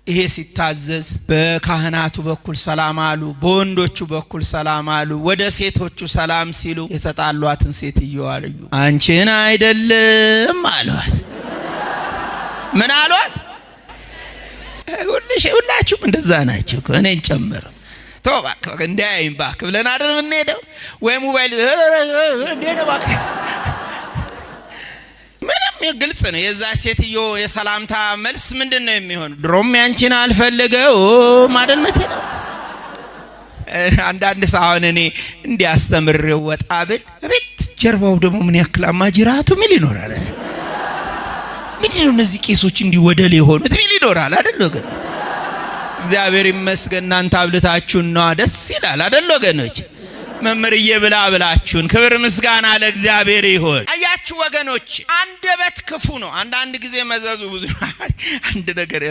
ይሄ ሲታዘዝ በካህናቱ በኩል ሰላም አሉ፣ በወንዶቹ በኩል ሰላም አሉ። ወደ ሴቶቹ ሰላም ሲሉ የተጣሏትን ሴትዮ አሉ አንቺን አይደለም አሏት። ምን አሏት? ሁላችሁም እንደዛ ናችሁ እኔን ጨምሮ ተውባ እንዳያይም ባክ ብለን አይደል የምንሄደው? ወይ ሞባይል እንደሄደ ባክ ምንም ግልጽ ነው። የዛ ሴትዮ የሰላምታ መልስ ምንድነው የሚሆነው? ድሮም ያንቺን አልፈልገው ማደል መተና አንዳንድ ሳውን እኔ እንዲያስተምረው ወጣ ብል ቤት ጀርባው ደግሞ ምን ያክል አማጅራቱ ምን ይኖራል? ምንድነው እነዚህ ቄሶች እንዲወደል የሆኑት ምን ይኖራል አይደል ወገኖች? እግዚአብሔር ይመስገን እናንተ አብልታችሁና ደስ ይላል አይደል ወገኖች? መምርዬ ብላ ብላችሁን ክብር ምስጋና ለእግዚአብሔር ይሁን። አያችሁ ወገኖች አንደበት ክፉ ነው። አንዳንድ ጊዜ መዘዙ ብዙ አንድ ነገር